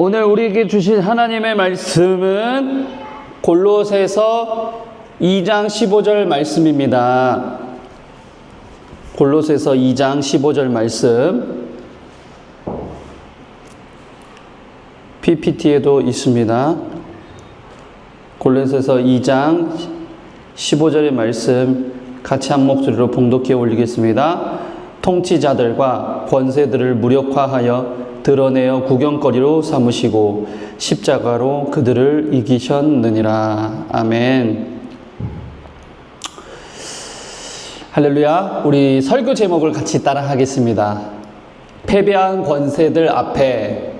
오늘 우리에게 주신 하나님의 말씀은 골로새서 2장 15절 말씀입니다. 골로새서 2장 15절 말씀, PPT에도 있습니다. 골로새서 2장 15절의 말씀 같이 한 목소리로 봉독해 올리겠습니다. 통치자들과 권세들을 무력화하여 드러내어 구경거리로 삼으시고 십자가로 그들을 이기셨느니라. 아멘. 할렐루야. 우리 설교 제목을 같이 따라 하겠습니다. 패배한 권세들 앞에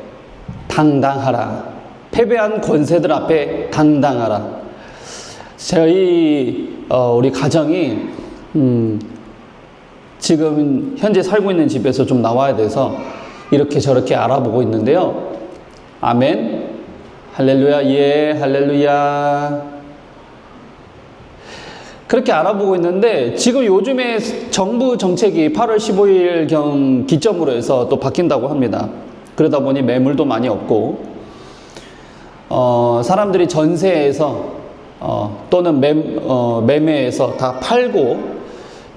당당하라. 패배한 권세들 앞에 당당하라. 저희 우리 가정이 지금 현재 살고 있는 집에서 좀 나와야 돼서 이렇게 저렇게 알아보고 있는데요. 아멘. 할렐루야. 예, 할렐루야. 그렇게 알아보고 있는데 지금 요즘에 정부 정책이 8월 15일경 기점으로 해서 또 바뀐다고 합니다. 그러다 보니 매물도 많이 없고 사람들이 전세에서 또는 매매에서 다 팔고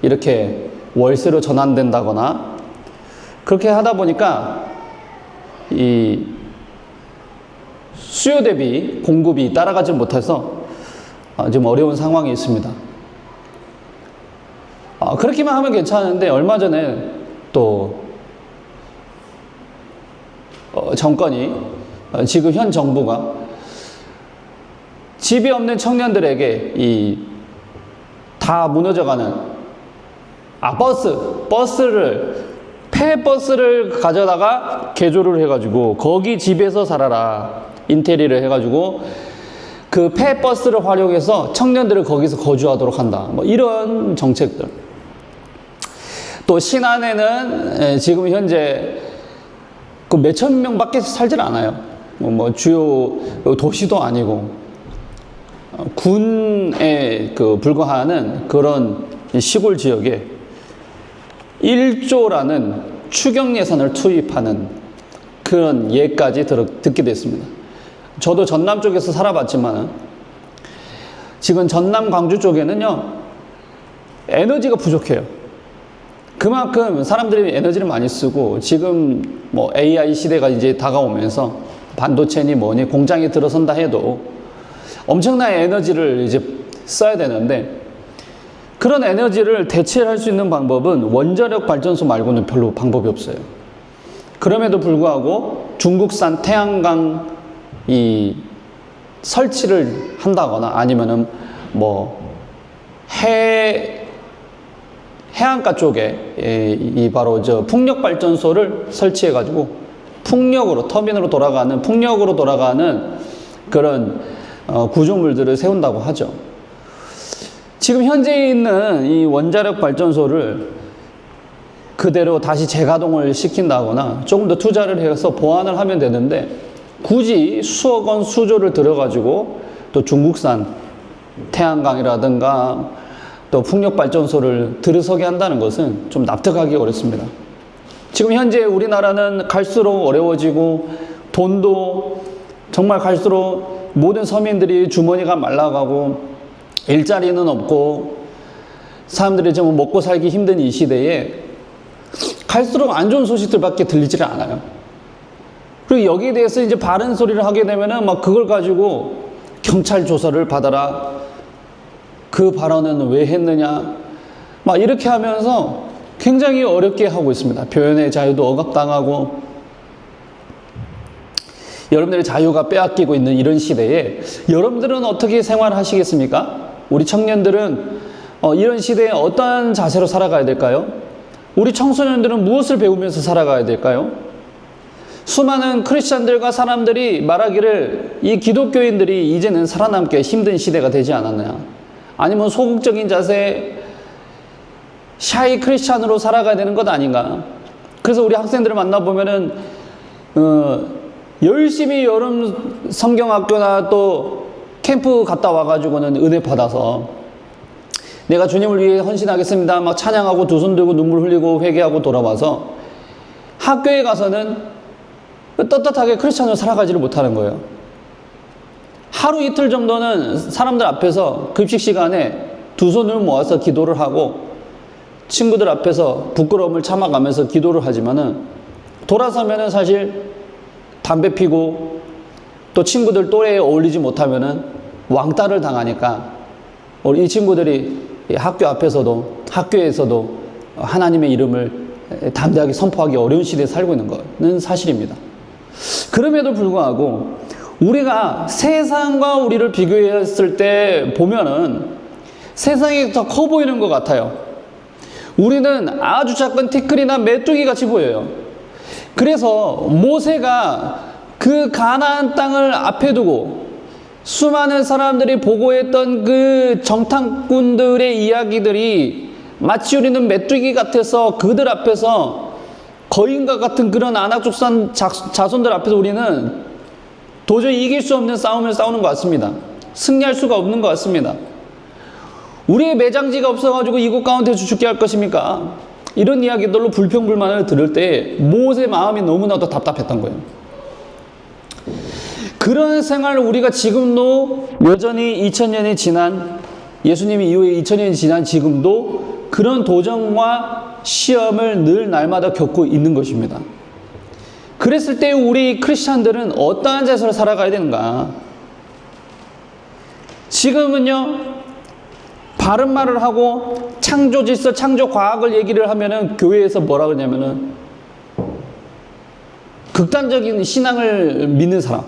이렇게 월세로 전환된다거나 그렇게 하다 보니까 이 수요 대비 공급이 따라가지 못해서 지금 어려운 상황이 있습니다. 그렇게만 하면 괜찮은데 얼마 전에 또 정권이 지금 현 정부가 집이 없는 청년들에게 다 무너져가는 폐버스를 가져다가 개조를 해가지고 거기 집에서 살아라 인테리어를 해가지고 그 폐버스를 활용해서 청년들을 거기서 거주하도록 한다. 뭐 이런 정책들. 또 신안에는 지금 현재 그 몇천 명밖에 살질 않아요. 뭐 주요 도시도 아니고 군에 불과하는 그런 시골 지역에 1조라는 추경 예산을 투입하는 그런 예까지 듣게 됐습니다. 저도 전남 쪽에서 살아봤지만 지금 전남 광주 쪽에는요 에너지가 부족해요. 그만큼 사람들이 에너지를 많이 쓰고 지금 뭐 AI 시대가 이제 다가오면서 반도체니 뭐니 공장에 들어선다 해도 엄청난 에너지를 이제 써야 되는데 그런 에너지를 대체할 수 있는 방법은 원자력 발전소 말고는 별로 방법이 없어요. 그럼에도 불구하고 중국산 태양광 설치를 한다거나 아니면은 뭐 해안가 쪽에 바로 풍력 발전소를 설치해 가지고 터빈으로 돌아가는 풍력으로 돌아가는 그런 구조물들을 세운다고 하죠. 지금 현재 있는 이 원자력 발전소를 그대로 다시 재가동을 시킨다거나 조금 더 투자를 해서 보완을 하면 되는데 굳이 수억 원 수조를 들여가지고 또 중국산 태양광이라든가 또 풍력발전소를 들어서게 한다는 것은 좀 납득하기 어렵습니다. 지금 현재 우리나라는 갈수록 어려워지고 돈도 정말 갈수록 모든 서민들이 주머니가 말라가고 일자리는 없고 사람들이 좀 먹고 살기 힘든 이 시대에 갈수록 안 좋은 소식들밖에 들리지를 않아요. 그리고 여기에 대해서 이제 바른 소리를 하게 되면은 막 그걸 가지고 경찰 조사를 받아라. 그 발언은 왜 했느냐. 막 이렇게 하면서 굉장히 어렵게 하고 있습니다. 표현의 자유도 억압당하고 여러분들의 자유가 빼앗기고 있는 이런 시대에 여러분들은 어떻게 생활하시겠습니까? 우리 청년들은 이런 시대에 어떠한 자세로 살아가야 될까요? 우리 청소년들은 무엇을 배우면서 살아가야 될까요? 수많은 크리스찬들과 사람들이 말하기를 이 기독교인들이 이제는 살아남기 힘든 시대가 되지 않았느냐, 아니면 소극적인 자세, 샤이 크리스찬으로 살아가야 되는 것 아닌가. 그래서 우리 학생들을 만나보면은 열심히 여름 성경학교나 또 캠프 갔다 와가지고는 은혜 받아서 내가 주님을 위해 헌신하겠습니다 막 찬양하고 두 손 들고 눈물 흘리고 회개하고 돌아와서 학교에 가서는 떳떳하게 크리스찬으로 살아가지를 못하는 거예요. 하루 이틀 정도는 사람들 앞에서 급식 시간에 두 손을 모아서 기도를 하고 친구들 앞에서 부끄러움을 참아가면서 기도를 하지만은 돌아서면은 사실 담배 피고 또 친구들 또래에 어울리지 못하면은 왕따를 당하니까 우리 이 친구들이 학교 앞에서도 학교에서도 하나님의 이름을 담대하게 선포하기 어려운 시대에 살고 있는 것은 사실입니다. 그럼에도 불구하고 우리가 세상과 우리를 비교했을 때 보면은 세상이 더 커 보이는 것 같아요. 우리는 아주 작은 티끌이나 메뚜기 같이 보여요. 그래서 모세가 그 가나안 땅을 앞에 두고 수많은 사람들이 보고했던 그 정탐꾼들의 이야기들이 마치 우리는 메뚜기 같아서 그들 앞에서 거인과 같은 그런 아낙족산 자손들 앞에서 우리는 도저히 이길 수 없는 싸움을 싸우는 것 같습니다. 승리할 수가 없는 것 같습니다. 우리의 매장지가 없어가지고 이곳 가운데서 죽게 할 것입니까? 이런 이야기들로 불평불만을 들을 때 모세 마음이 너무나도 답답했던 거예요. 그런 생활을 우리가 지금도 여전히 2000년이 지난 예수님이 이후에 2000년이 지난 지금도 그런 도전과 시험을 늘 날마다 겪고 있는 것입니다. 그랬을 때 우리 크리스찬들은 어떠한 자세로 살아가야 되는가? 지금은요, 바른 말을 하고 창조 질서, 창조 과학을 얘기를 하면은 교회에서 뭐라 그러냐면은 극단적인 신앙을 믿는 사람.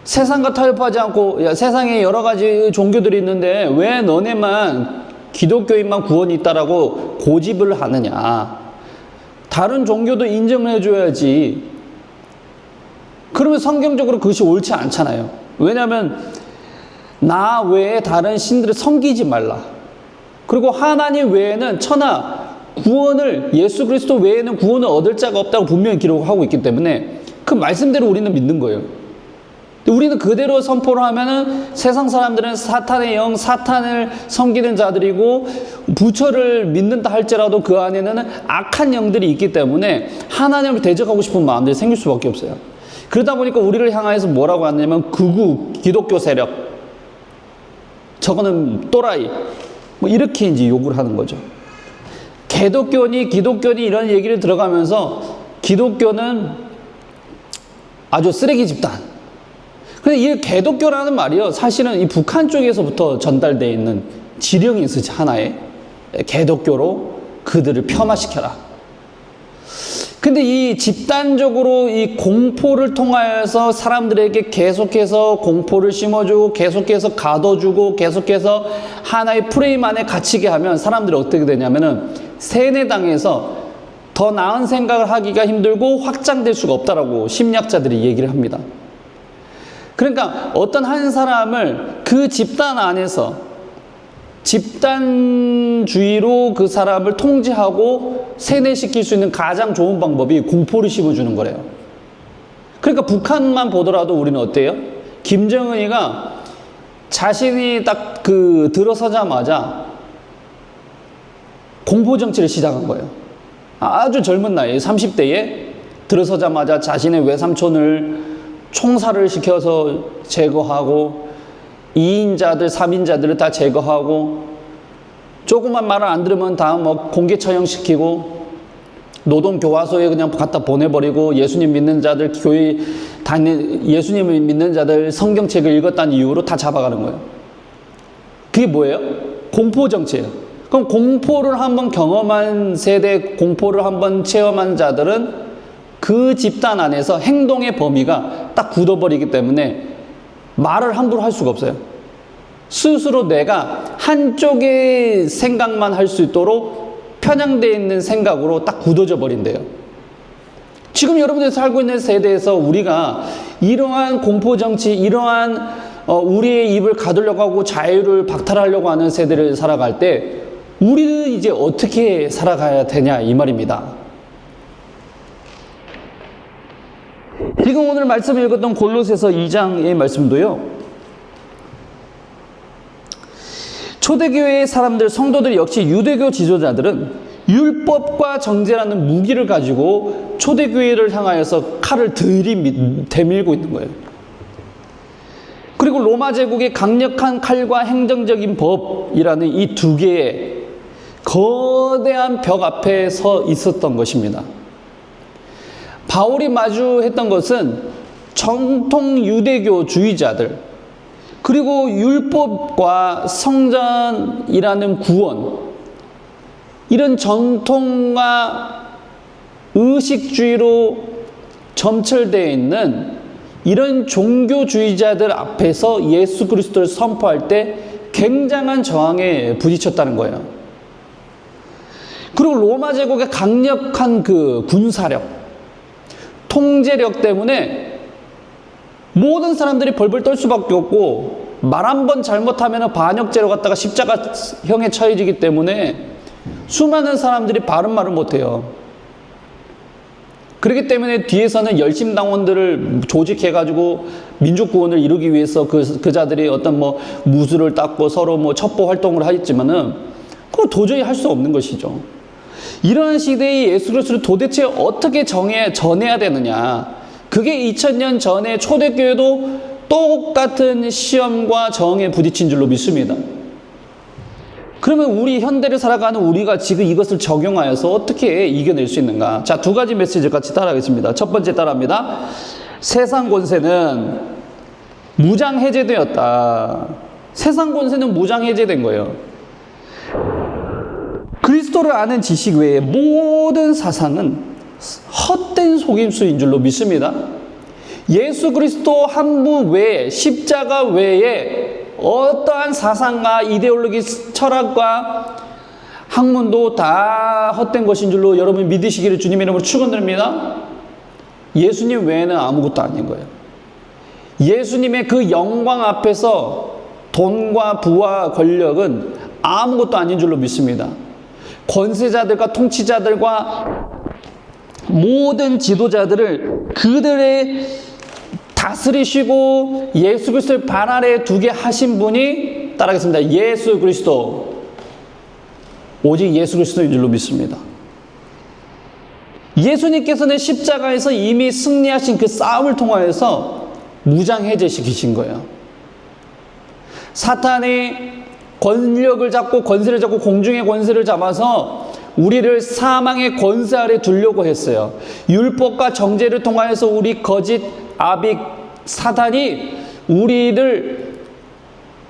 세상과 타협하지 않고, 야, 세상에 여러 가지 종교들이 있는데 왜 너네만 기독교인만 구원이 있다라고 고집을 하느냐. 다른 종교도 인정을 해줘야지. 그러면 성경적으로 그것이 옳지 않잖아요. 왜냐하면 나 외에 다른 신들을 섬기지 말라. 그리고 하나님 외에는 천하 구원을, 예수 그리스도 외에는 구원을 얻을 자가 없다고 분명히 기록하고 있기 때문에 그 말씀대로 우리는 믿는 거예요. 우리는 그대로 선포를 하면은 세상 사람들은 사탄의 영, 사탄을 섬기는 자들이고 부처를 믿는다 할지라도 그 안에는 악한 영들이 있기 때문에 하나님을 대적하고 싶은 마음들이 생길 수밖에 없어요. 그러다 보니까 우리를 향해서 뭐라고 하냐면 극우 기독교 세력, 저거는 또라이, 뭐 이렇게 이제 욕을 하는 거죠. 기독교니 이런 얘기를 들어가면서 기독교는 아주 쓰레기 집단. 근데 이 개독교라는 말이요, 사실은 이 북한 쪽에서부터 전달되어 있는 지령이 있었지, 하나의. 개독교로 그들을 폄하시켜라. 근데 이 집단적으로 이 공포를 통하여서 사람들에게 계속해서 공포를 심어주고, 계속해서 가둬주고, 계속해서 하나의 프레임 안에 갇히게 하면 사람들이 어떻게 되냐면은 세뇌당해서 더 나은 생각을 하기가 힘들고 확장될 수가 없다라고 심리학자들이 얘기를 합니다. 그러니까 어떤 한 사람을 그 집단 안에서 집단주의로 그 사람을 통제하고 세뇌시킬 수 있는 가장 좋은 방법이 공포를 심어주는 거래요. 그러니까 북한만 보더라도 우리는 어때요? 김정은이가 자신이 딱 그 들어서자마자 공포정치를 시작한 거예요. 아주 젊은 나이에 30대에 들어서자마자 자신의 외삼촌을 총살을 시켜서 제거하고 2인자들, 3인자들을 다 제거하고 조그만 말을 안 들으면 다 뭐 공개 처형시키고 노동교화소에 그냥 갖다 보내버리고 예수님 믿는 자들, 교회 예수님을 믿는 자들 성경책을 읽었다는 이유로 다 잡아가는 거예요. 그게 뭐예요? 공포정치예요. 그럼 공포를 한번 경험한 세대, 공포를 한번 체험한 자들은 그 집단 안에서 행동의 범위가 딱 굳어버리기 때문에 말을 함부로 할 수가 없어요. 스스로 내가 한쪽의 생각만 할 수 있도록 편향되어 있는 생각으로 딱 굳어져 버린대요. 지금 여러분들이 살고 있는 세대에서 우리가 이러한 공포정치, 이러한 우리의 입을 가두려고 하고 자유를 박탈하려고 하는 세대를 살아갈 때 우리는 이제 어떻게 살아가야 되냐 이 말입니다. 지금 오늘 말씀을 읽었던 골로새서 2장의 말씀도요, 초대교회의 사람들, 성도들 역시 유대교 지도자들은 율법과 정죄라는 무기를 가지고 초대교회를 향하여서 칼을 대밀고 있는 거예요. 그리고 로마 제국의 강력한 칼과 행정적인 법이라는 이 두 개의 거대한 벽 앞에 서 있었던 것입니다. 바울이 마주했던 것은 정통 유대교주의자들, 그리고 율법과 성전이라는 구원, 이런 전통과 의식주의로 점철되어 있는 이런 종교주의자들 앞에서 예수 그리스도를 선포할 때 굉장한 저항에 부딪혔다는 거예요. 그리고 로마 제국의 강력한 그 군사력, 통제력 때문에 모든 사람들이 벌벌 떨 수밖에 없고, 말 한 번 잘못하면 반역죄로 갖다가 십자가형에 처해지기 때문에 수많은 사람들이 바른 말을 못해요. 그렇기 때문에 뒤에서는 열심당원들을 조직해가지고 민족구원을 이루기 위해서 그 자들이 어떤 무술을 닦고 서로 첩보 활동을 하겠지만은 그거 도저히 할 수 없는 것이죠. 이러한 시대의 예수 그리스도를 도대체 어떻게 전해야 되느냐. 그게 2000년 전에 초대교회도 똑같은 시험과 저항에 부딪힌 줄로 믿습니다. 그러면 우리 현대를 살아가는 우리가 지금 이것을 적용하여서 어떻게 이겨낼 수 있는가? 자, 두 가지 메시지를 같이 따라하겠습니다. 첫 번째 따라합니다. 세상 권세는 무장 해제되었다. 세상 권세는 무장 해제된 거예요. 그리스도를 아는 지식 외에 모든 사상은 헛된 속임수인 줄로 믿습니다. 예수 그리스도 한 분 외에, 십자가 외에 어떠한 사상과 이데올로기, 철학과 학문도 다 헛된 것인 줄로 여러분이 믿으시기를 주님의 이름으로 축원드립니다. 예수님 외에는 아무것도 아닌 거예요. 예수님의 그 영광 앞에서 돈과 부와 권력은 아무것도 아닌 줄로 믿습니다. 권세자들과 통치자들과 모든 지도자들을 그들의 다스리시고 예수 그리스도를 발 아래에 두게 하신 분이, 따라하겠습니다. 예수 그리스도. 오직 예수 그리스도인 줄로 믿습니다. 예수님께서는 십자가에서 이미 승리하신 그 싸움을 통하여서 무장해제시키신 거예요. 사탄이 권력을 잡고 권세를 잡고 공중의 권세를 잡아서 우리를 사망의 권세 아래 두려고 했어요. 율법과 정죄를 통하여서 우리 거짓 아빅 사탄이 우리를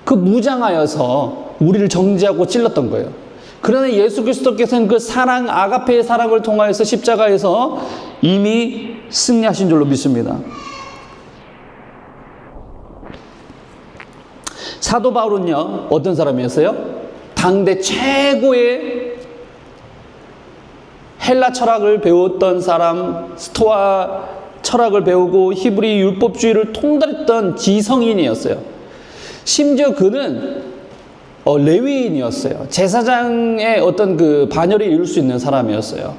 무장하여서 우리를 정죄하고 찔렀던 거예요. 그러나 예수 그리스도께서는 그 사랑, 아가페의 사랑을 통하여서 십자가에서 이미 승리하신 줄로 믿습니다. 사도 바울은요, 어떤 사람이었어요? 당대 최고의 헬라 철학을 배웠던 사람, 스토아 철학을 배우고 히브리 율법주의를 통달했던 지성인이었어요. 심지어 그는 레위인이었어요. 제사장의 어떤 그 반열에 이룰 수 있는 사람이었어요.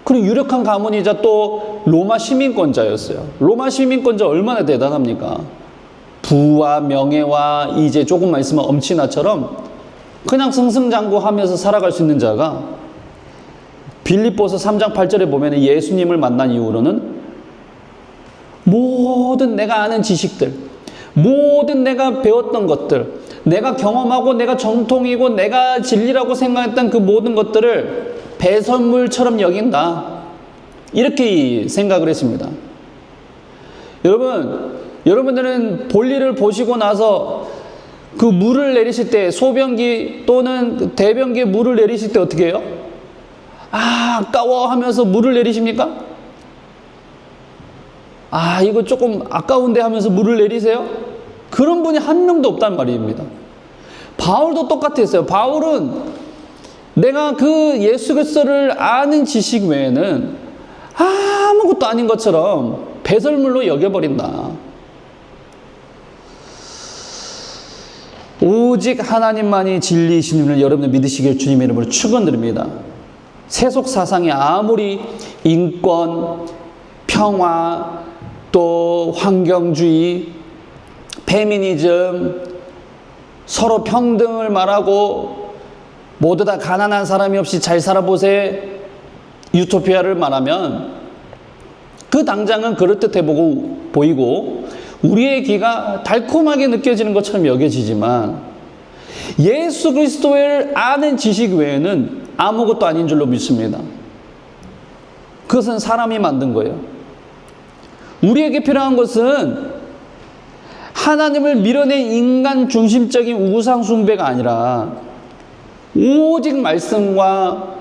그리고 유력한 가문이자 또 로마 시민권자였어요. 로마 시민권자 얼마나 대단합니까? 부와 명예와 이제 조금만 있으면 엄친아처럼 그냥 승승장구하면서 살아갈 수 있는 자가, 빌립보서 3장 8절에 보면 예수님을 만난 이후로는 모든 내가 아는 지식들, 모든 내가 배웠던 것들, 내가 경험하고 내가 정통이고 내가 진리라고 생각했던 그 모든 것들을 배설물처럼 여긴다. 이렇게 생각을 했습니다. 여러분들은 볼일을 보시고 나서 그 물을 내리실 때, 소변기 또는 대변기에 물을 내리실 때 어떻게 해요? 아까워 하면서 물을 내리십니까? 이거 조금 아까운데 하면서 물을 내리세요? 그런 분이 한 명도 없단 말입니다. 바울도 똑같았어요. 바울은 내가 그 예수 그리스도를 아는 지식 외에는 아무것도 아닌 것처럼 배설물로 여겨버린다. 오직 하나님만이 진리이신 분을 여러분들 믿으시길 주님의 이름으로 축원드립니다. 세속 사상이 아무리 인권, 평화, 또 환경주의, 페미니즘, 서로 평등을 말하고 모두 다 가난한 사람이 없이 잘 살아보세 유토피아를 말하면 그 당장은 그럴듯해 보이고 우리의 귀가 달콤하게 느껴지는 것처럼 여겨지지만 예수 그리스도를 아는 지식 외에는 아무것도 아닌 줄로 믿습니다. 그것은 사람이 만든 거예요. 우리에게 필요한 것은 하나님을 밀어낸 인간 중심적인 우상 숭배가 아니라 오직 말씀과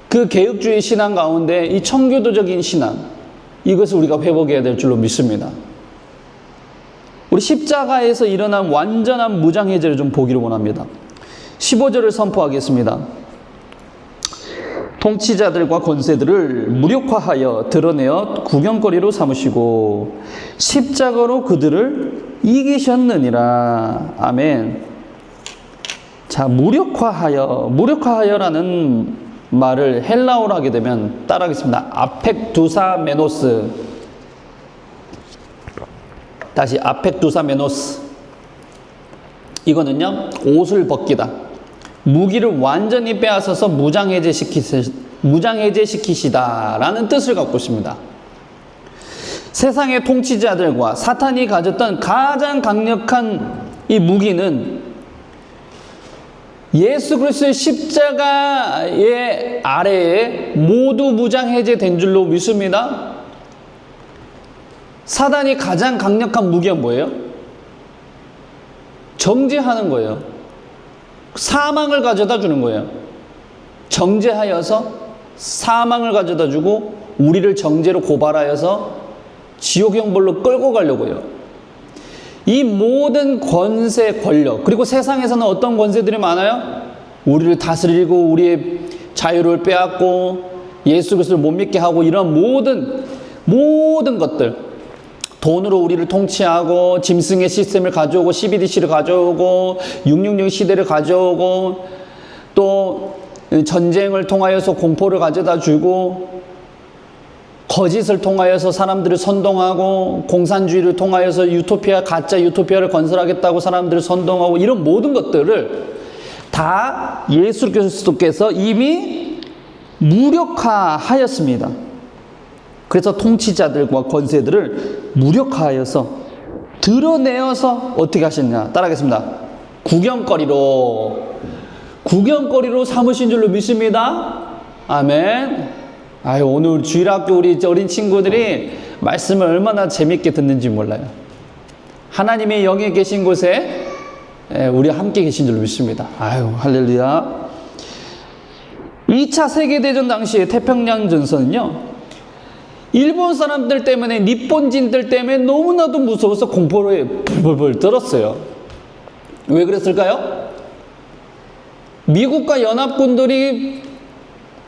그 개혁주의 신앙 가운데 이 청교도적인 신앙, 이것을 우리가 회복해야 될 줄로 믿습니다. 우리 십자가에서 일어난 완전한 무장해제를 좀 보기를 원합니다. 15절을 선포하겠습니다. 통치자들과 권세들을 무력화하여 드러내어 구경거리로 삼으시고 십자가로 그들을 이기셨느니라. 아멘. 자, 무력화하여라는 말을 헬라어로 하게 되면 따라하겠습니다. 아펙두사메노스. 다시 아펙두사메노스. 이거는요, 옷을 벗기다. 무기를 완전히 빼앗아서 무장해제시키시다라는 뜻을 갖고 있습니다. 세상의 통치자들과 사탄이 가졌던 가장 강력한 이 무기는 예수 그리스도의 십자가의 아래에 모두 무장해제된 줄로 믿습니다. 사단이 가장 강력한 무기가 뭐예요? 정죄하는 거예요. 사망을 가져다 주는 거예요. 정죄하여서 사망을 가져다 주고 우리를 정죄로 고발하여서 지옥 형벌로 끌고 가려고 해요. 이 모든 권세, 권력, 그리고 세상에서는 어떤 권세들이 많아요? 우리를 다스리고 우리의 자유를 빼앗고 예수 그리스도를 못 믿게 하고 이런 모든 것들, 돈으로 우리를 통치하고 짐승의 시스템을 가져오고 CBDC를 가져오고 666 시대를 가져오고 또 전쟁을 통하여서 공포를 가져다 주고 거짓을 통하여서 사람들을 선동하고 공산주의를 통하여서 가짜 유토피아를 건설하겠다고 사람들을 선동하고 이런 모든 것들을 다 예수 그리스도께서 이미 무력화하였습니다. 그래서 통치자들과 권세들을 무력화하여서 드러내어서 어떻게 하셨냐? 따라하겠습니다. 구경거리로 삼으신 줄로 믿습니다. 아멘. 아유, 오늘 주일학교 우리 어린 친구들이 말씀을 얼마나 재밌게 듣는지 몰라요. 하나님의 영에 계신 곳에 우리 함께 계신 줄로 믿습니다. 아유, 할렐루야. 2차 세계대전 당시에 태평양 전선은요, 일본 사람들 때문에, 일본진들 때문에 너무나도 무서워서 공포를 벌벌 떨었어요. 왜 그랬을까요? 미국과 연합군들이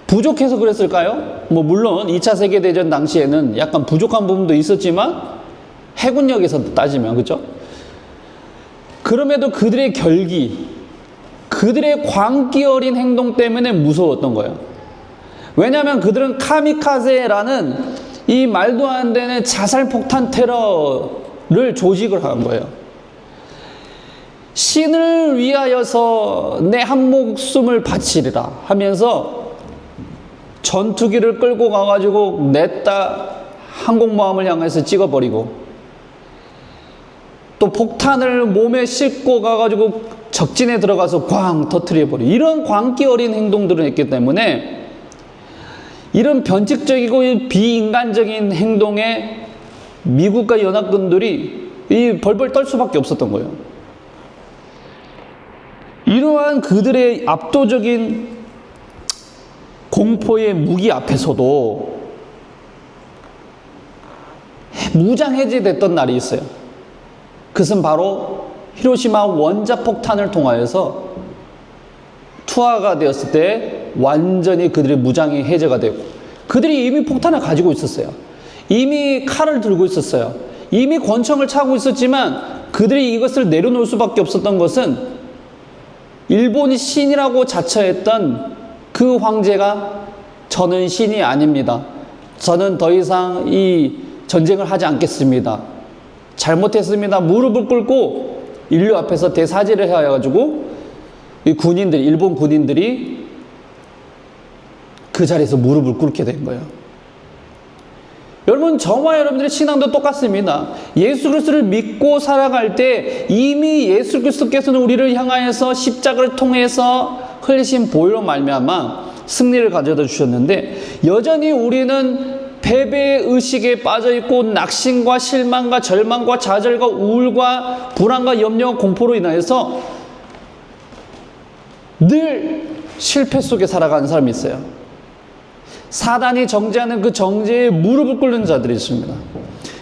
부족해서 그랬을까요? 물론 2차 세계대전 당시에는 약간 부족한 부분도 있었지만 해군력에서 따지면, 그렇죠? 그럼에도 그들의 결기, 그들의 광기 어린 행동 때문에 무서웠던 거예요. 왜냐하면 그들은 카미카제라는 이 말도 안 되는 자살폭탄 테러를 조직을 한 거예요. 신을 위하여서 내 한 목숨을 바치리라 하면서 전투기를 끌고 가가지고 냈다 항공모함을 향해서 찍어버리고 또 폭탄을 몸에 싣고 가가지고 적진에 들어가서 꽝 터뜨려버리고 이런 광기 어린 행동들을 했기 때문에 이런 변칙적이고 비인간적인 행동에 미국과 연합군들이 벌벌 떨 수밖에 없었던 거예요. 이러한 그들의 압도적인 공포의 무기 앞에서도 무장해제됐던 날이 있어요. 그것은 바로 히로시마 원자폭탄을 통하여서 투하가 되었을 때 완전히 그들의 무장이 해제가 되고, 그들이 이미 폭탄을 가지고 있었어요. 이미 칼을 들고 있었어요. 이미 권총을 차고 있었지만 그들이 이것을 내려놓을 수밖에 없었던 것은 일본이 신이라고 자처했던 그 황제가 저는 신이 아닙니다. 저는 더 이상 이 전쟁을 하지 않겠습니다. 잘못했습니다. 무릎을 꿇고 인류 앞에서 대사죄를 해가지고 이 군인들이, 일본 군인들이 그 자리에서 무릎을 꿇게 된 거예요. 여러분, 저와 여러분들의 신앙도 똑같습니다. 예수 그리스도를 믿고 살아갈 때 이미 예수 그리스도께서는 우리를 향하여서 십자가를 통해서 흘리신 보혈로 말미암아 승리를 가져다 주셨는데, 여전히 우리는 패배의 의식에 빠져있고 낙심과 실망과 절망과 좌절과 우울과 불안과 염려와 공포로 인하여서 늘 실패 속에 살아가는 사람이 있어요. 사단이 정죄하는 그 정죄에 무릎을 꿇는 자들이 있습니다.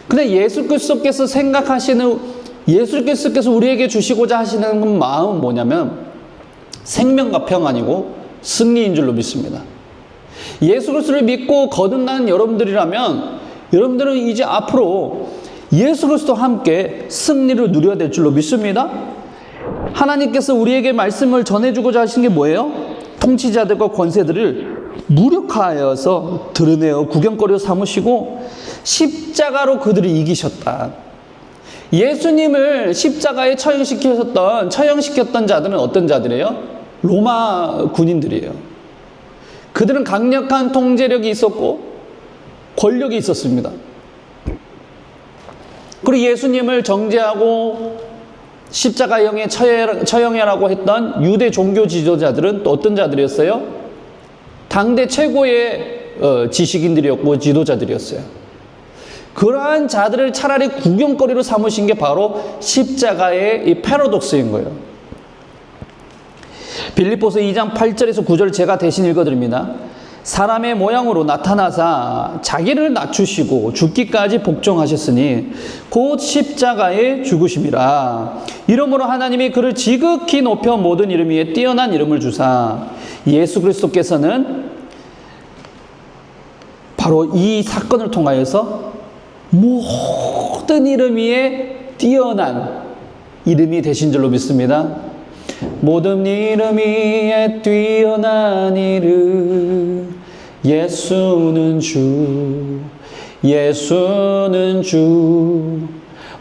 근데 예수 그리스도께서 생각하시는, 예수 그리스도께서 우리에게 주시고자 하시는 마음은 뭐냐면 생명과 평안이고 승리인 줄로 믿습니다. 예수 그리스도를 믿고 거듭나는 여러분들이라면 여러분들은 이제 앞으로 예수 그리스도와 함께 승리를 누려야 될 줄로 믿습니다. 하나님께서 우리에게 말씀을 전해주고자 하시는 게 뭐예요? 통치자들과 권세들을 무력화하여서 드러내어 구경거리로 삼으시고 십자가로 그들을 이기셨다. 예수님을 십자가에 처형시켰던 자들은 어떤 자들이에요? 로마 군인들이에요. 그들은 강력한 통제력이 있었고 권력이 있었습니다. 그리고 예수님을 정죄하고 십자가형에 처형해라고 했던 유대 종교 지도자들은 또 어떤 자들이었어요? 당대 최고의 지식인들이었고 지도자들이었어요. 그러한 자들을 차라리 구경거리로 삼으신 게 바로 십자가의 이 패러독스인 거예요. 빌립보서 2장 8절에서 9절 제가 대신 읽어드립니다. 사람의 모양으로 나타나사 자기를 낮추시고 죽기까지 복종하셨으니 곧 십자가에 죽으심이라. 이러므로 하나님이 그를 지극히 높여 모든 이름 위에 뛰어난 이름을 주사 예수 그리스도께서는 바로 이 사건을 통하여서 모든 이름 위에 뛰어난 이름이 되신 줄로 믿습니다. 모든 이름 위에 뛰어난 이름 예수는 주, 예수는 주.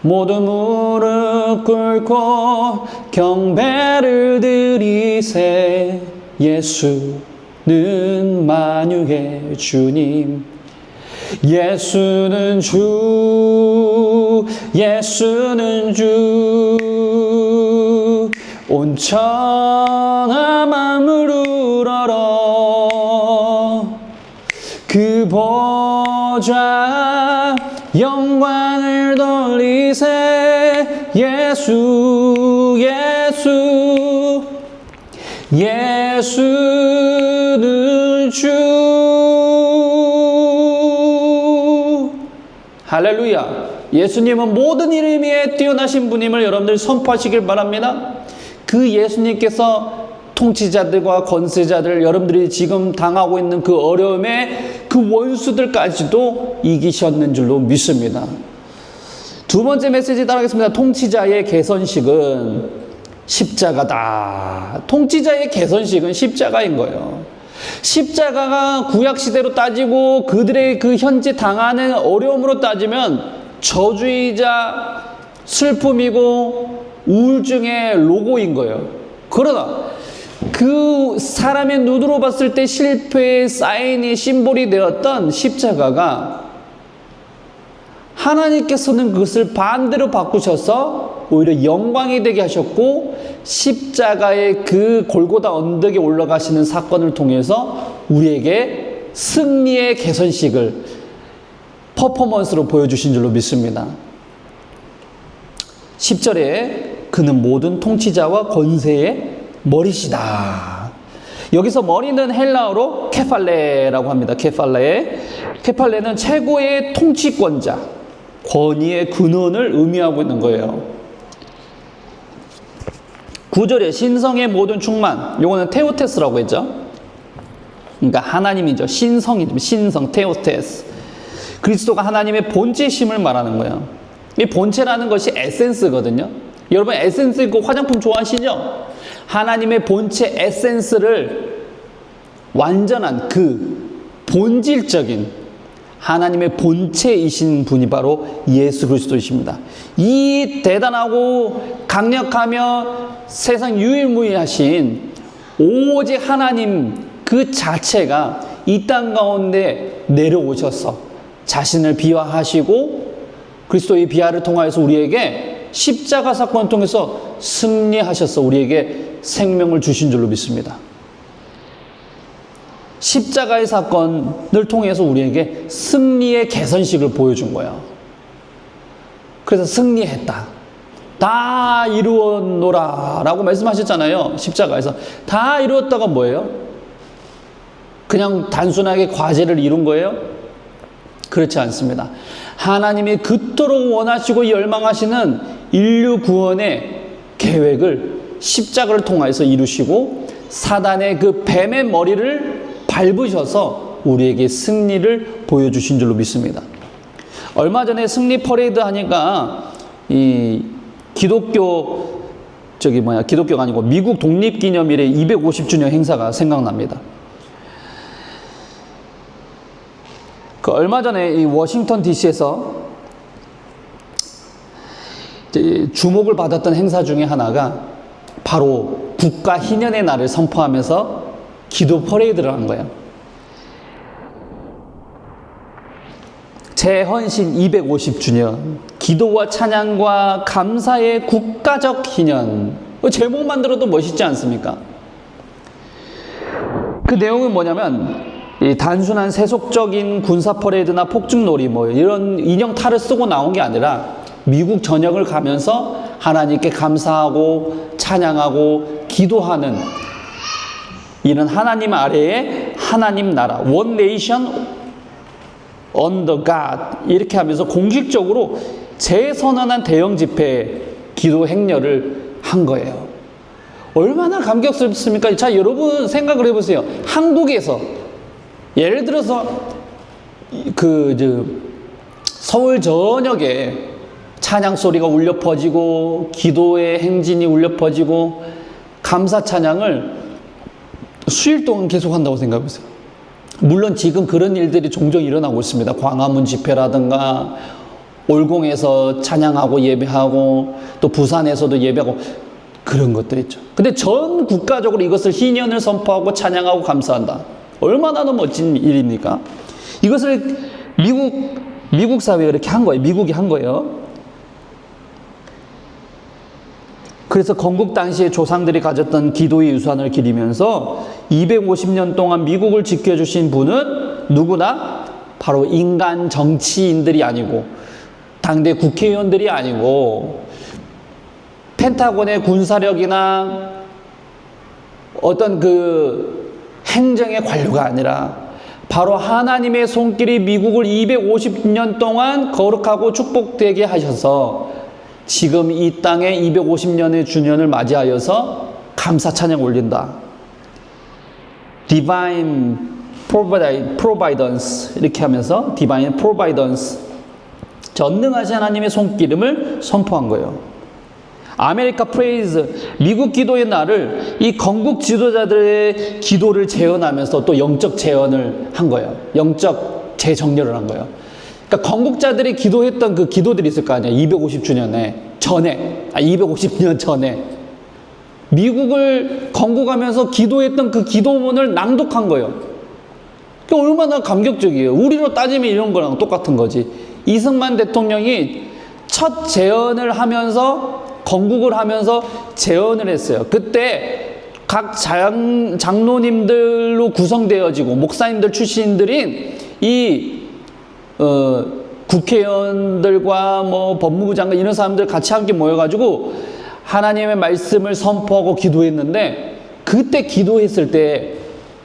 모두 무릎 꿇고 경배를 드리세. 예수는 만유의 주님. 예수는 주, 예수는 주. 온 천하 만물 우러러 그 보좌 영광을 돌리세. 예수, 예수, 예수는 주. 할렐루야. 예수님은 모든 이름 위에 뛰어나신 분임을 여러분들 선포하시길 바랍니다. 그 예수님께서 통치자들과 권세자들, 여러분들이 지금 당하고 있는 그 어려움에 그 원수들까지도 이기셨는 줄로 믿습니다. 두 번째 메시지 따라하겠습니다. 통치자의 개선식은 십자가다. 통치자의 개선식은 십자가인 거예요. 십자가가 구약시대로 따지고 그들의 그 현재 당하는 어려움으로 따지면 저주이자 슬픔이고 우울증의 로고인 거예요. 그러나 그 사람의 눈으로 봤을 때 실패의 사인이 심볼이 되었던 십자가가 하나님께서는 그것을 반대로 바꾸셔서 오히려 영광이 되게 하셨고, 십자가의 그 골고다 언덕에 올라가시는 사건을 통해서 우리에게 승리의 개선식을 퍼포먼스로 보여주신 줄로 믿습니다. 10절에 그는 모든 통치자와 권세의 머리시다. 여기서 머리는 헬라어로 케팔레라고 합니다. 케팔레는 최고의 통치권자, 권위의 근원을 의미하고 있는 거예요. 9절에 신성의 모든 충만, 요거는 테오테스라고 했죠. 그러니까 하나님이죠. 신성이죠. 신성, 테오테스. 그리스도가 하나님의 본체심을 말하는 거예요. 이 본체라는 것이 에센스거든요. 여러분 에센스 있고 화장품 좋아하시죠? 하나님의 본체 에센스를 완전한 그 본질적인 하나님의 본체이신 분이 바로 예수 그리스도이십니다. 이 대단하고 강력하며 세상 유일무이하신 오직 하나님 그 자체가 이 땅 가운데 내려오셔서 자신을 비화하시고 그리스도의 비화를 통하여서 우리에게 십자가 사건을 통해서 승리하셔서 우리에게 생명을 주신 줄로 믿습니다. 십자가의 사건을 통해서 우리에게 승리의 개선식을 보여준 거예요. 그래서 승리했다. 다 이루었노라 라고 말씀하셨잖아요. 십자가에서. 다 이루었다가 뭐예요? 그냥 단순하게 과제를 이룬 거예요? 그렇지 않습니다. 하나님이 그토록 원하시고 열망하시는 인류 구원의 계획을 십자가를 통해서 이루시고 사단의 그 뱀의 머리를 밟으셔서 우리에게 승리를 보여주신 줄로 믿습니다. 얼마 전에 승리 퍼레이드 하니까 이 기독교가 아니고 미국 독립기념일의 250주년 행사가 생각납니다. 그 얼마 전에 이 워싱턴 DC에서 주목을 받았던 행사 중에 하나가 바로 국가 희년의 날을 선포하면서 기도 퍼레이드를 한 거예요. 재헌신 250주년 기도와 찬양과 감사의 국가적 희년. 제목만 들어도 멋있지 않습니까? 그 내용은 뭐냐면 이 단순한 세속적인 군사 퍼레이드나 폭죽놀이 뭐 이런 인형 탈을 쓰고 나온 게 아니라 미국 전역을 가면서 하나님께 감사하고 찬양하고 기도하는 이런 하나님 아래에 하나님 나라 One Nation Under God 이렇게 하면서 공식적으로 재선언한 대형 집회 기도 행렬을 한 거예요. 얼마나 감격스럽습니까? 자, 여러분 생각을 해보세요. 한국에서 예를 들어서 서울 전역에 찬양 소리가 울려 퍼지고 기도의 행진이 울려 퍼지고 감사 찬양을 수일 동안 계속한다고 생각해보세요. 물론 지금 그런 일들이 종종 일어나고 있습니다. 광화문 집회라든가 올공에서 찬양하고 예배하고 또 부산에서도 예배하고 그런 것들 있죠. 근데 전 국가적으로 이것을 희년을 선포하고 찬양하고 감사한다. 얼마나 멋진 일입니까? 이것을 미국 사회가 이렇게 한 거예요. 미국이 한 거예요. 그래서 건국 당시에 조상들이 가졌던 기도의 유산을 기리면서 250년 동안 미국을 지켜주신 분은 누구나 바로 인간 정치인들이 아니고 당대 국회의원들이 아니고 펜타곤의 군사력이나 어떤 행정의 관료가 아니라 바로 하나님의 손길이 미국을 250년 동안 거룩하고 축복되게 하셔서 지금 이 땅에 250년의 주년을 맞이하여서 감사 찬양 올린다. Divine Providence 이렇게 하면서 Divine Providence 전능하신 하나님의 손기름을 선포한 거예요. 아메리카 프레이즈 미국 기도의 날을 이 건국 지도자들의 기도를 재현하면서 또 영적 재현을 한 거예요. 영적 재정렬을 한 거예요. 그러니까 건국자들이 기도했던 그 기도들이 있을 거 아니에요. 250년 전에 미국을 건국하면서 기도했던 그 기도문을 낭독한 거예요. 그러니까 얼마나 감격적이에요. 우리로 따지면 이런 거랑 똑같은 거지. 이승만 대통령이 첫 재연을 하면서 건국을 하면서 재연을 했어요. 그때 각 장로님들로 구성되어지고 목사님들 출신들인 이 국회의원들과 뭐 법무부 장관 이런 사람들 같이 함께 모여가지고 하나님의 말씀을 선포하고 기도했는데 그때 기도했을 때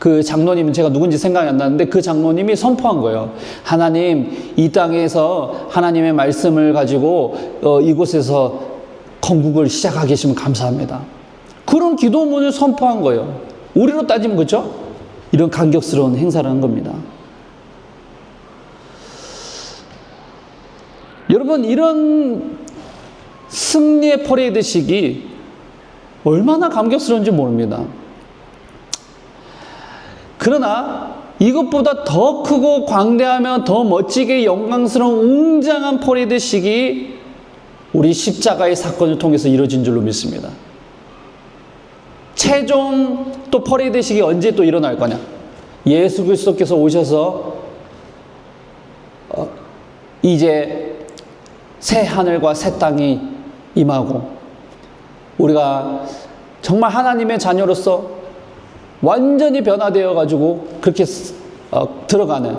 그 장로님은 제가 누군지 생각이 안 나는데 그 장로님이 선포한 거예요. 하나님 이 땅에서 하나님의 말씀을 가지고 이곳에서 건국을 시작하게 계시면 감사합니다. 그런 기도문을 선포한 거예요. 우리로 따지면 그렇죠? 이런 감격스러운 행사를 한 겁니다. 여러분 이런 승리의 퍼레이드식이 얼마나 감격스러운지 모릅니다. 그러나 이것보다 더 크고 광대하며 더 멋지게 영광스러운 웅장한 퍼레이드식이 우리 십자가의 사건을 통해서 이루어진 줄로 믿습니다. 최종 또 퍼레이드식이 언제 또 일어날 거냐? 예수 그리스도께서 오셔서 이제 새 하늘과 새 땅이 임하고 우리가 정말 하나님의 자녀로서 완전히 변화되어 가지고 그렇게 들어가는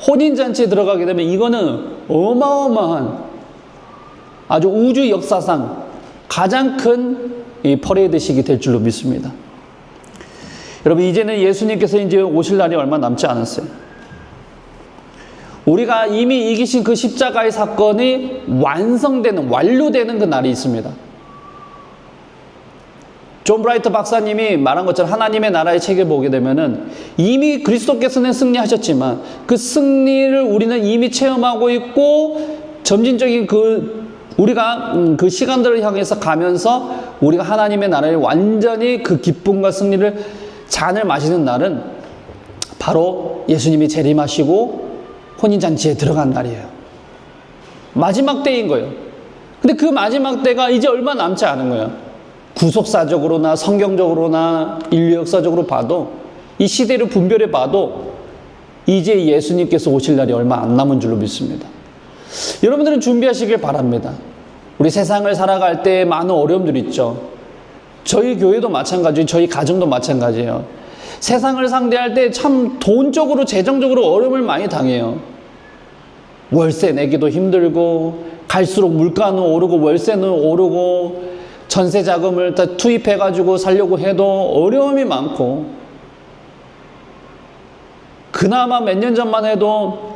혼인잔치에 들어가게 되면 이거는 어마어마한 아주 우주 역사상 가장 큰 이 퍼레이드식이 될 줄로 믿습니다. 여러분, 이제는 예수님께서 이제 오실 날이 얼마 남지 않았어요. 우리가 이미 이기신 그 십자가의 사건이 완성되는, 완료되는 그 날이 있습니다. 존 브라이트 박사님이 말한 것처럼 하나님의 나라의 책을 보게 되면은 이미 그리스도께서는 승리하셨지만 그 승리를 우리는 이미 체험하고 있고 점진적인 우리가 그 시간들을 향해서 가면서 우리가 하나님의 나라의 완전히 그 기쁨과 승리를 잔을 마시는 날은 바로 예수님이 재림하시고 혼인잔치에 들어간 날이에요. 마지막 때인 거예요. 근데 그 마지막 때가 이제 얼마 남지 않은 거예요. 구속사적으로나 성경적으로나 인류 역사적으로 봐도 이 시대를 분별해 봐도 이제 예수님께서 오실 날이 얼마 안 남은 줄로 믿습니다. 여러분들은 준비하시길 바랍니다. 우리 세상을 살아갈 때 많은 어려움들이 있죠. 저희 교회도 마찬가지예요. 저희 가정도 마찬가지예요. 세상을 상대할 때 참 돈적으로 재정적으로 어려움을 많이 당해요. 월세 내기도 힘들고 갈수록 물가는 오르고 월세는 오르고 전세 자금을 다 투입해 가지고 살려고 해도 어려움이 많고 그나마 몇 년 전만 해도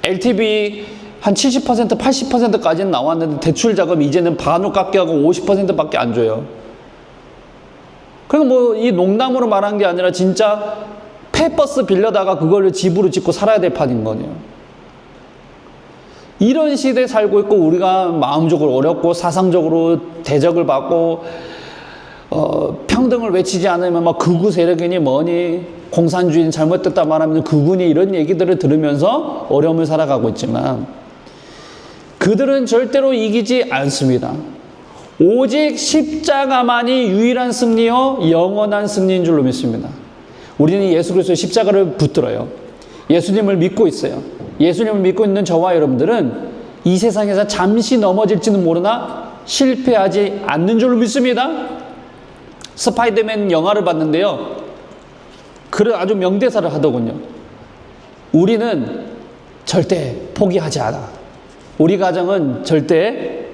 LTV 한 70%, 80%까지는 나왔는데 대출 자금 이제는 반을 깎게 하고 50%밖에 안 줘요. 그리고 뭐 이 농담으로 말한 게 아니라 진짜 폐버스 빌려다가 그걸로 집으로 짓고 살아야 될 판인 거네요. 이런 시대에 살고 있고 우리가 마음적으로 어렵고 사상적으로 대적을 받고 평등을 외치지 않으면 막 극우 세력이니 뭐니 공산주의는 잘못됐다 말하면 극우니 이런 얘기들을 들으면서 어려움을 살아가고 있지만 그들은 절대로 이기지 않습니다. 오직 십자가만이 유일한 승리요 영원한 승리인 줄로 믿습니다. 우리는 예수 그리스도의 십자가를 붙들어요. 예수님을 믿고 있어요. 예수님을 믿고 있는 저와 여러분들은 이 세상에서 잠시 넘어질지는 모르나 실패하지 않는 줄로 믿습니다. 스파이더맨 영화를 봤는데요. 그런 아주 명대사를 하더군요. 우리는 절대 포기하지 않아. 우리 가정은 절대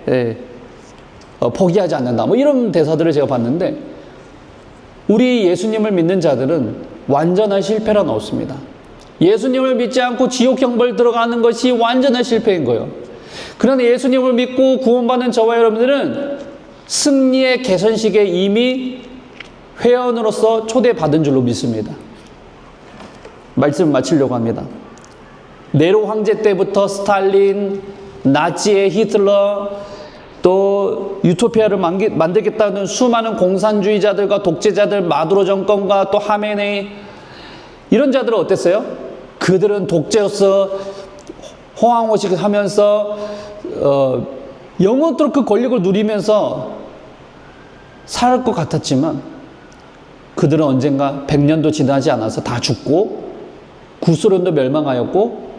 포기하지 않는다. 뭐 이런 대사들을 제가 봤는데 우리 예수님을 믿는 자들은 완전한 실패란 없습니다. 예수님을 믿지 않고 지옥 형벌 들어가는 것이 완전한 실패인 거예요. 그러나 예수님을 믿고 구원받는 저와 여러분들은 승리의 개선식에 이미 회원으로서 초대받은 줄로 믿습니다. 말씀을 마치려고 합니다. 네로 황제 때부터 스탈린, 나치의 히틀러, 또 유토피아를 만들겠다는 수많은 공산주의자들과 독재자들, 마두로 정권과 또 하메네이 이런 자들은 어땠어요? 그들은 독재로서 호황호식 하면서 영원토록 그 권력을 누리면서 살 것 같았지만 그들은 언젠가 100년도 지나지 않아서 다 죽고 구소련도 멸망하였고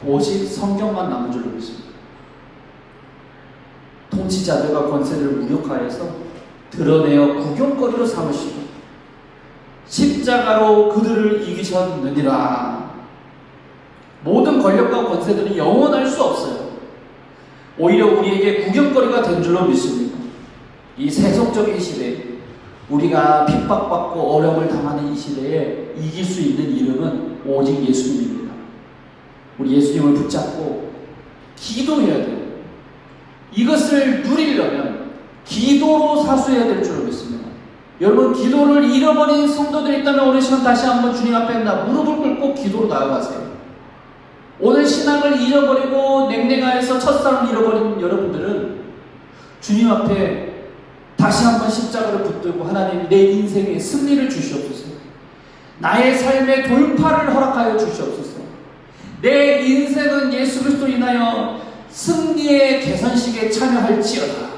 오직 성경만 남은 줄로 믿습니다. 통치자들과 권세를 무력화해서 드러내어 구경거리로 삼으시고 십자가로 그들을 이기셨느니라. 모든 권력과 권세들이 영원할 수 없어요. 오히려 우리에게 구경거리가 된 줄로 믿습니다. 이 세속적인 시대에 우리가 핍박받고 어려움을 당하는 이 시대에 이길 수 있는 이름은 오직 예수님입니다. 우리 예수님을 붙잡고 기도해야 돼요. 이것을 누리려면 기도로 사수해야 될 줄로 믿습니다. 여러분, 기도를 잃어버린 성도들이 있다면 오늘 시간 다시 한번 주님 앞에 무릎을 꿇고 기도로 나아가세요. 오늘 신앙을 잃어버리고 냉랭하여서 첫사랑을 잃어버린 여러분들은 주님 앞에 다시 한번 십자가를 붙들고 하나님 내 인생에 승리를 주시옵소서. 나의 삶의 돌파를 허락하여 주시옵소서. 내 인생은 예수 그리스도로 인하여 승리의 개선식에 참여할지어다.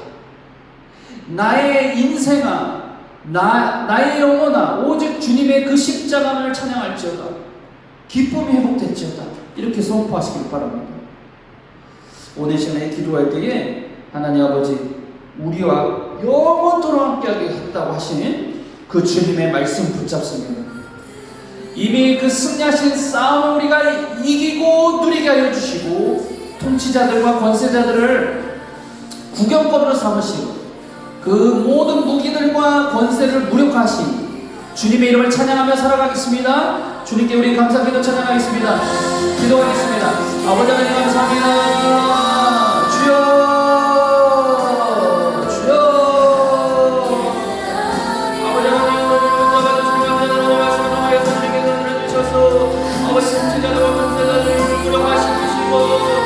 나의 인생아, 나의 영혼아, 오직 주님의 그 십자가를 찬양할지어다. 기쁨이 회복됐지어다. 이렇게 선포하시길 바랍니다. 오늘 시간에 기도할 때에 하나님 아버지, 우리와 영원토록 함께하게 했다고 하신 그 주님의 말씀 붙잡습니다. 이미 그 승리하신 싸움을 우리가 이기고 누리게 하여 주시고, 통치자들과 권세자들을 구경거리로 삼으시고 그 모든 무기들과 권세를 무력화하신 주님의 이름을 찬양하며 살아가겠습니다. 주님께 우리 감사기도 찬양하겠습니다. 기도하겠습니다. 아버지 하나님 감사합니다. 주여, 주여. 아버지 하나님 말씀을 통하여서 주님께서 들어주셔서 아버지 통치자들과 권세자들을 무력화시키시고